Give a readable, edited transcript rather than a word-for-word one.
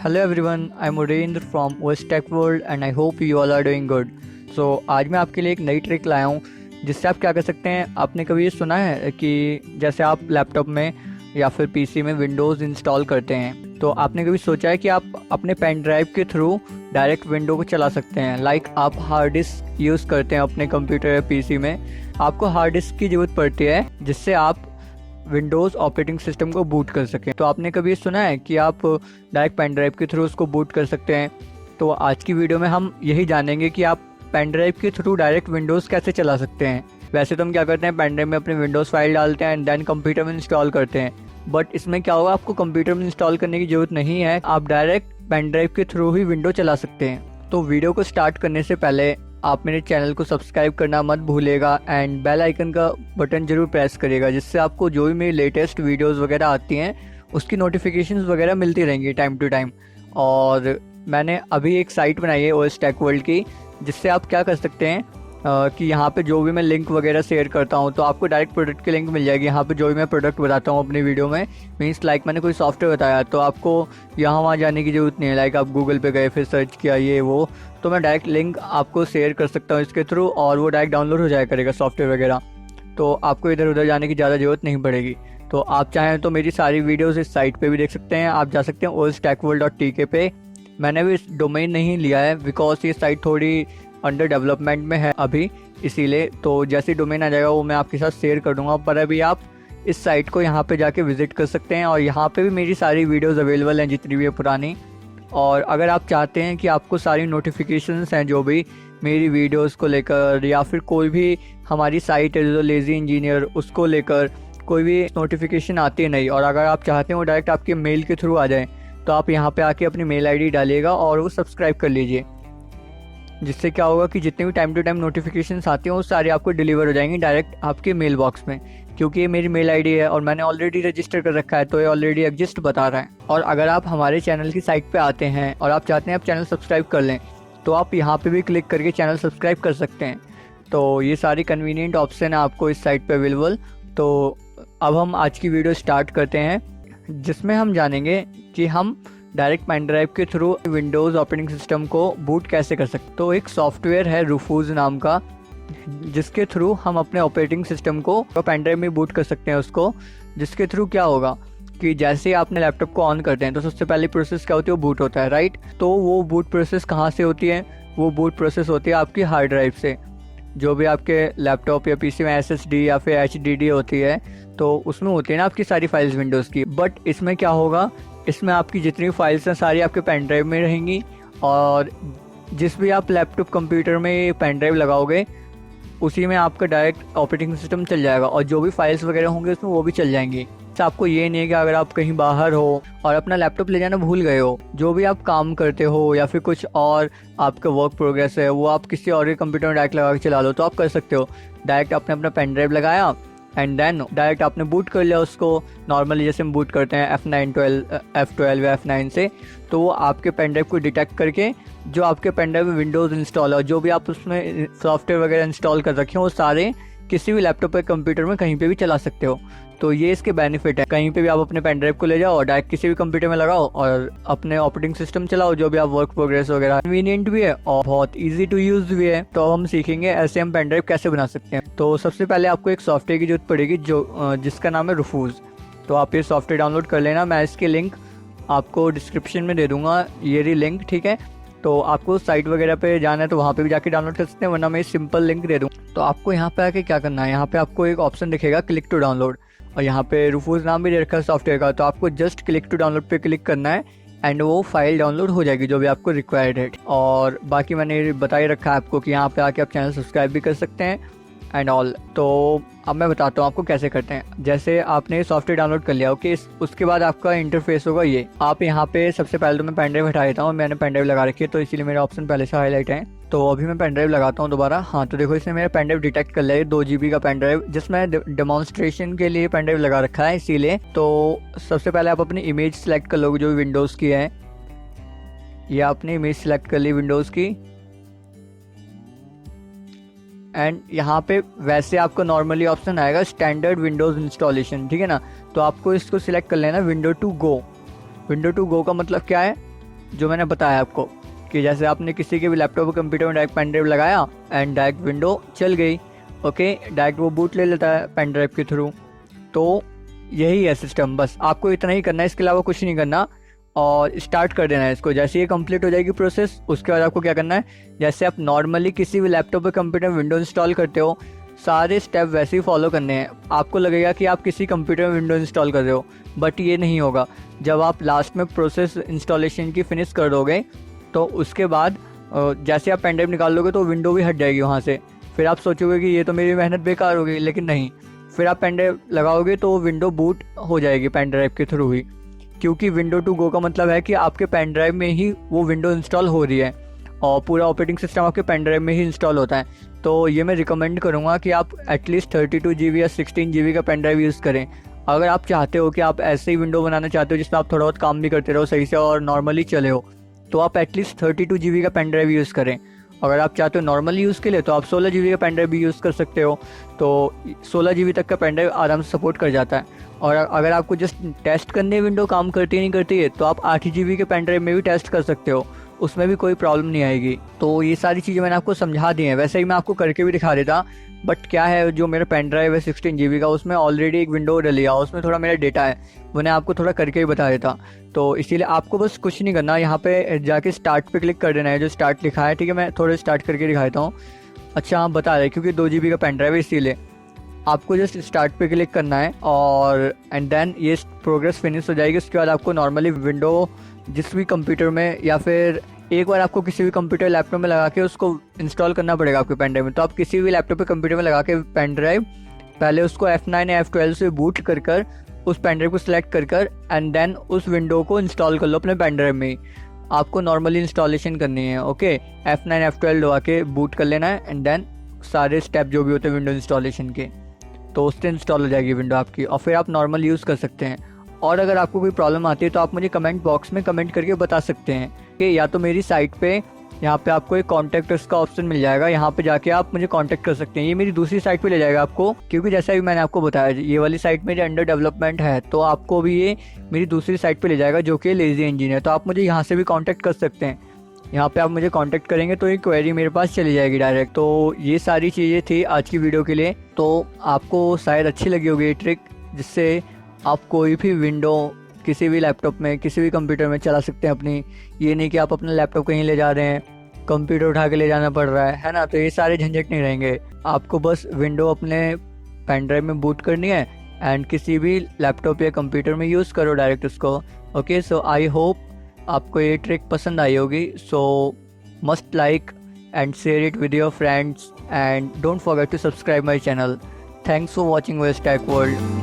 Hello everyone, I'm Udendra from West Tech World and I hope you all are doing good. So आज मैं आपके लिए एक नई ट्रिक लाया हूँ जिससे आप क्या कर सकते हैं। आपने कभी ये सुना है कि जैसे आप लैपटॉप में या फिर पीसी में विंडोज़ इंस्टॉल करते हैं तो आपने कभी सोचा है कि आप अपने पेन ड्राइव के थ्रू डायरेक्ट विंडो को चला सकते हैं। लाइक आप हार्ड डिस्क यूज़ करते हैं अपने कंप्यूटर या पीसी में, आपको हार्ड डिस्क की ज़रूरत पड़ती है जिससे आप विंडोज़ ऑपरेटिंग सिस्टम को बूट कर सकें। तो आपने कभी सुना है कि आप डायरेक्ट पेन ड्राइव के थ्रू उसको बूट कर सकते हैं। तो आज की वीडियो में हम यही जानेंगे कि आप पेन ड्राइव के थ्रू डायरेक्ट विंडोज़ कैसे चला सकते हैं। वैसे तो हम क्या करते हैं, पेन ड्राइव में अपनी विंडोज़ फाइल डालते हैं एंड देन कंप्यूटर में इंस्टॉल करते हैं, बट इसमें क्या होगा, आपको कंप्यूटर में इंस्टॉल करने की ज़रूरत नहीं है, आप डायरेक्ट पेन ड्राइव के थ्रू ही विंडो चला सकते हैं। तो वीडियो को स्टार्ट करने से पहले आप मेरे चैनल को सब्सक्राइब करना मत भूलिएगा एंड बेल आइकन का बटन जरूर प्रेस करिएगा, जिससे आपको जो भी मेरी लेटेस्ट वीडियोस वगैरह आती हैं उसकी नोटिफिकेशंस वगैरह मिलती रहेंगी टाइम टू टाइम। और मैंने अभी एक साइट बनाई है ओएस टेक वर्ल्ड की, जिससे आप क्या कर सकते हैं कि यहाँ पे जो भी मैं लिंक वगैरह शेयर करता हूँ तो आपको डायरेक्ट प्रोडक्ट की लिंक मिल जाएगी। यहाँ पे जो भी मैं प्रोडक्ट बताता हूँ अपनी वीडियो में, मीन्स लाइक मैंने कोई सॉफ्टवेयर बताया तो आपको यहाँ वहाँ जाने की ज़रूरत नहीं है। लाइक आप गूगल पे गए फिर सर्च किया ये वो, तो मैं डायरेक्ट लिंक आपको शेयर कर सकता हूँ इसके थ्रू और वो डायरेक्ट डाउनलोड हो जाया करेगा सॉफ्टवेयर वगैरह, तो आपको इधर उधर जाने की ज़्यादा ज़रूरत नहीं पड़ेगी। तो आप चाहें तो मेरी सारी वीडियोज़ इस साइट पर भी देख सकते हैं। आप जा सकते हैं oestechworld.tk पे। मैंने भी इस डोमेन नहीं लिया है बिकॉज ये साइट थोड़ी अंडर डेवलपमेंट में है अभी, इसीलिए। तो जैसे डोमेन आ जाएगा वो मैं आपके साथ शेयर कर दूंगा, पर अभी आप इस साइट को यहाँ पे जाके विजिट कर सकते हैं और यहाँ पे भी मेरी सारी वीडियोस अवेलेबल हैं जितनी भी है पुरानी। और अगर आप चाहते हैं कि आपको सारी नोटिफिकेशंस हैं जो भी मेरी वीडियोस को लेकर या फिर कोई भी हमारी साइट है जो लेज़ी इंजीनियर उसको लेकर कोई भी नोटिफिकेशन आती है नहीं, और अगर आप चाहते हैं वो डायरेक्ट आपके मेल के थ्रू आ जाए, तो आप यहाँ पे आके अपनी मेल आईडी डालिएगा और वो सब्सक्राइब कर लीजिए, जिससे क्या होगा कि जितने भी टाइम टू टाइम नोटिफिकेशंस आती हैं वो सारी आपको डिलीवर हो जाएंगी डायरेक्ट आपके मेल बॉक्स में, क्योंकि ये मेरी मेल आईडी है और मैंने ऑलरेडी रजिस्टर कर रखा है तो ये ऑलरेडी एग्जिस्ट बता रहा है। और अगर आप हमारे चैनल की साइट पे आते हैं और आप चाहते हैं आप चैनल सब्सक्राइब कर लें तो आप यहाँ पे भी क्लिक करके चैनल सब्सक्राइब कर सकते हैं। तो ये सारी कन्वीनियंट ऑप्शन है आपको इस साइट पर अवेलेबल। तो अब हम आज की वीडियो स्टार्ट करते हैं, जिसमें हम जानेंगे कि हम डायरेक्ट पेन ड्राइव के थ्रू विंडोज़ ऑपरेटिंग सिस्टम को बूट कैसे कर सकते। तो एक सॉफ्टवेयर है रूफूज नाम का, जिसके थ्रू हम अपने ऑपरेटिंग सिस्टम को पेन ड्राइव में बूट कर सकते हैं उसको। जिसके थ्रू क्या होगा कि जैसे ही आपने लैपटॉप को ऑन करते हैं तो सबसे पहली प्रोसेस क्या होती है, वो बूट होता है, राइट। तो वो बूट प्रोसेस कहाँ से होती है, वो बूट प्रोसेस होती है आपकी हार्ड ड्राइव से। जो भी आपके लैपटॉप या पीसी में SSD या फिर HDD होती है तो उसमें होती है ना आपकी सारी फाइल्स विंडोज़ की। बट इसमें क्या होगा, इसमें आपकी जितनी फाइल्स हैं सारी आपके पेन ड्राइव में रहेंगी, और जिस भी आप लैपटॉप कंप्यूटर में पेन ड्राइव लगाओगे उसी में आपका डायरेक्ट ऑपरेटिंग सिस्टम चल जाएगा और जो भी फाइल्स वगैरह होंगे उसमें वो भी चल जाएंगी। तो आपको ये नहीं है कि अगर आप कहीं बाहर हो और अपना लैपटॉप ले जाना भूल गए हो, जो भी आप काम करते हो या फिर कुछ और आपका वर्क प्रोग्रेस है वो आप किसी और के कंप्यूटर में डायरेक्ट लगा के चला लो, तो आप कर सकते हो। डायरेक्ट आपने अपना पेन ड्राइव लगाया एंड देन डायरेक्ट आपने बूट कर लिया उसको, नॉर्मली जैसे हम बूट करते हैं F12 या F9 से, तो वो आपके पेन ड्राइव को डिटेक्ट करके जो आपके पेन ड्राइव में विंडोज़ इंस्टॉल है, जो भी आप उसमें सॉफ्टवेयर वगैरह इंस्टॉल कर रखे हो वो सारे किसी भी लैपटॉप या कंप्यूटर में कहीं पे भी चला सकते हो। तो ये इसके बेनिफिट है, कहीं पे भी आप अपने पेन ड्राइव को ले जाओ और डायरेक्ट किसी भी कंप्यूटर में लगाओ और अपने ऑपरेटिंग सिस्टम चलाओ, जो भी आप वर्क प्रोग्रेस वगैरह। कन्वीनियंट भी है और बहुत इजी टू यूज़ भी है। तो हम सीखेंगे ऐसे हम पेन ड्राइव कैसे बना सकते हैं। तो सबसे पहले आपको एक सॉफ्टवेयर की जरूरत पड़ेगी जिसका नाम है रूफूज। तो आप ये सॉफ्टवेयर डाउनलोड कर लेना, मैं इसकी लिंक आपको डिस्क्रिप्शन में दे दूँगा, ये रही लिंक, ठीक है। तो आपको साइट वगैरह पे जाना है तो वहाँ पे भी जाके डाउनलोड कर सकते हैं, वरना मैं सिंपल लिंक दे दूँ। तो आपको यहाँ पे आके क्या करना है, यहाँ पे आपको एक ऑप्शन दिखेगा क्लिक टू डाउनलोड, और यहाँ पे रूफूज नाम भी दे रखा है सॉफ्टवेयर का। तो आपको जस्ट क्लिक टू डाउनलोड पे क्लिक करना है एंड वो फाइल डाउनलोड हो जाएगी जो भी आपको रिक्वायर्ड है। और बाकी मैंने बता ही रखा है आपको कि यहाँ पे आके आप चैनल सब्सक्राइब भी कर सकते हैं एंड ऑल। तो अब मैं बताता हूँ आपको कैसे करते हैं। जैसे आपने सॉफ्टवेयर डाउनलोड कर लिया, ओके, उसके बाद आपका इंटरफेस होगा ये। आप यहाँ पे सबसे पहले तो मैं पेन ड्राइव हटा देता हूँ, मैंने पेन ड्राइव लगा रखी है तो इसीलिए मेरा ऑप्शन पहले से हाईलाइट है। तो अभी मैं पेन ड्राइव लगाता हूँ दोबारा। हाँ, तो देखो इसने मेरा पेन ड्राइव डिटेक्ट कर लिया है, 2 GB का पेन ड्राइव, जिसमें डेमोन्स्ट्रेशन के लिए पेन ड्राइव लगा रखा है इसीलिए। तो सबसे पहले आप अपनी इमेज सेलेक्ट कर लोगे जो भी विंडोज़ की है, ये आपने इमेज सेलेक्ट कर ली विंडोज़ की, एंड यहाँ पे वैसे आपको नॉर्मली ऑप्शन आएगा स्टैंडर्ड विंडोज़ इंस्टॉलेशन, ठीक है ना। तो आपको इसको सिलेक्ट कर लेना window to go. Window to go का मतलब क्या है जो मैंने बताया आपको कि जैसे आपने किसी के भी लैपटॉप कंप्यूटर में डायरेक्ट पेन ड्राइव लगाया एंड डायरेक्ट विंडो चल गई। ओके, डायरेक्ट वो बूट ले लेता है पेन ड्राइव के थ्रू। तो यही है सिस्टम, बस आपको इतना ही करना है, इसके अलावा कुछ नहीं करना और स्टार्ट कर देना है इसको। जैसे ये कंप्लीट हो जाएगी प्रोसेस, उसके बाद आपको क्या करना है, जैसे आप नॉर्मली किसी भी लैपटॉप पे कंप्यूटर में विंडो इंस्टॉल करते हो, सारे स्टेप वैसे ही फॉलो करने हैं। आपको लगेगा कि आप किसी कंप्यूटर में विंडो इंस्टॉल कर रहे हो, बट ये नहीं होगा। जब आप लास्ट में प्रोसेस इंस्टॉलेशन की फिनिश कर दोगे तो उसके बाद जैसे आप पेन ड्राइव निकाल लोगे तो विंडो भी हट जाएगी वहाँ से। फिर आप सोचोगे कि ये तो मेरी मेहनत बेकार हो गई, लेकिन नहीं, फिर आप पेन ड्राइव लगाओगे तो विंडो बूट हो जाएगी पेन ड्राइव के थ्रू ही, क्योंकि विंडो टू गो का मतलब है कि आपके पेन ड्राइव में ही वो विंडो इंस्टॉल हो रही है और पूरा ऑपरेटिंग सिस्टम आपके पेन ड्राइव में ही इंस्टॉल होता है। तो ये मैं रिकमेंड करूँगा कि आप एटलीस्ट 32 GB या 16 GB का पेन ड्राइव यूज़ करें। अगर आप चाहते हो कि आप ऐसे ही विंडो बनाना चाहते हो जिसमें आप थोड़ा बहुत काम भी करते रहो सही से और नॉर्मली चले हो, तो आप एटलीस्ट 32 GB का पेन ड्राइव यूज़ करें। अगर आप चाहते हो नॉर्मल यूज़ के लिए तो आप 16 GB का पेन ड्राइव भी यूज़ कर सकते हो। तो 16 GB तक का पेन ड्राइव आराम से सपोर्ट कर जाता है। और अगर आपको जस्ट टेस्ट करने विंडो काम करती नहीं करती है तो आप 8 GB के पेन ड्राइव में भी टेस्ट कर सकते हो, उसमें भी कोई प्रॉब्लम नहीं आएगी। तो ये सारी चीज़ें मैंने आपको समझा दी हैं, वैसे ही मैं आपको करके भी दिखा देता, बट क्या है, जो मेरा पेन ड्राइव है 16 GB का, उसमें ऑलरेडी एक विंडो डली है, उसमें थोड़ा मेरा डेटा है, वो मैं आपको थोड़ा करके ही बता देता। तो इसीलिए आपको बस कुछ नहीं करना, यहाँ पे जाके स्टार्ट पे क्लिक कर देना है, जो स्टार्ट लिखा है, ठीक है। मैं थोड़ा स्टार्ट करके दिखाता हूँ। अच्छा, आप बता रहे क्योंकि 2 GB का पेन ड्राइव है, इसीलिए आपको जस्ट स्टार्ट पे क्लिक करना है और एंड देन ये प्रोग्रेस फिनिश हो जाएगी। उसके बाद आपको नॉर्मली विंडो जिस भी कंप्यूटर में, या फिर एक बार आपको किसी भी कंप्यूटर लैपटॉप में लगा के उसको इंस्टॉल करना पड़ेगा आपके पेन ड्राइव में। तो आप किसी भी लैपटॉप पे कंप्यूटर में लगा के पेन ड्राइव पहले उसको F9 या F12 से बूट कर उस पेन ड्राइव को सिलेक्ट कर एंड देन उस विंडो को इंस्टॉल कर लो अपने पेन ड्राइव में ही। आपको नॉर्मली इंस्टॉलेशन करनी है। ओके, F9 F12 दबा के बूट कर लेना है एंड देन सारे स्टेप जो भी होते हैं विंडो इंस्टॉलेशन के, तो उससे इंस्टॉल हो जाएगी विंडो आपकी और फिर आप नॉर्मल यूज़ कर सकते हैं। और अगर आपको कोई प्रॉब्लम आती है तो आप मुझे कमेंट बॉक्स में कमेंट करके बता सकते हैं कि या तो मेरी साइट पे यहाँ पे आपको एक कॉन्टैक्ट अस का ऑप्शन मिल जाएगा, यहाँ पे जाके आप मुझे कॉन्टैक्ट कर सकते हैं। ये मेरी दूसरी साइट पे ले जाएगा आपको, क्योंकि जैसा भी मैंने आपको बताया ये वाली साइट मेरी अंडर डेवलपमेंट है, तो आपको भी ये मेरी दूसरी साइट पे ले जाएगा जो कि लेजी इंजन है। तो आप मुझे यहाँ से भी कॉन्टैक्ट कर सकते हैं। यहाँ पे आप मुझे कांटेक्ट करेंगे तो ये क्वेरी मेरे पास चली जाएगी डायरेक्ट। तो ये सारी चीज़ें थी आज की वीडियो के लिए। तो आपको शायद अच्छी लगी होगी ये ट्रिक, जिससे आप कोई भी विंडो किसी भी लैपटॉप में, किसी भी कंप्यूटर में चला सकते हैं अपनी। ये नहीं कि आप अपना लैपटॉप कहीं ले जा रहे हैं, कंप्यूटर उठा के ले जाना पड़ रहा है ना। तो ये सारे झंझट नहीं रहेंगे। आपको बस विंडो अपने पेन ड्राइव में बूट करनी है एंड किसी भी लैपटॉप या कंप्यूटर में यूज़ करो डायरेक्ट उसको। ओके, सो आई होप आपको ये ट्रिक पसंद आई होगी। So must like and share it with your friends and don't forget to subscribe my channel. Thanks for watching OS Tech World।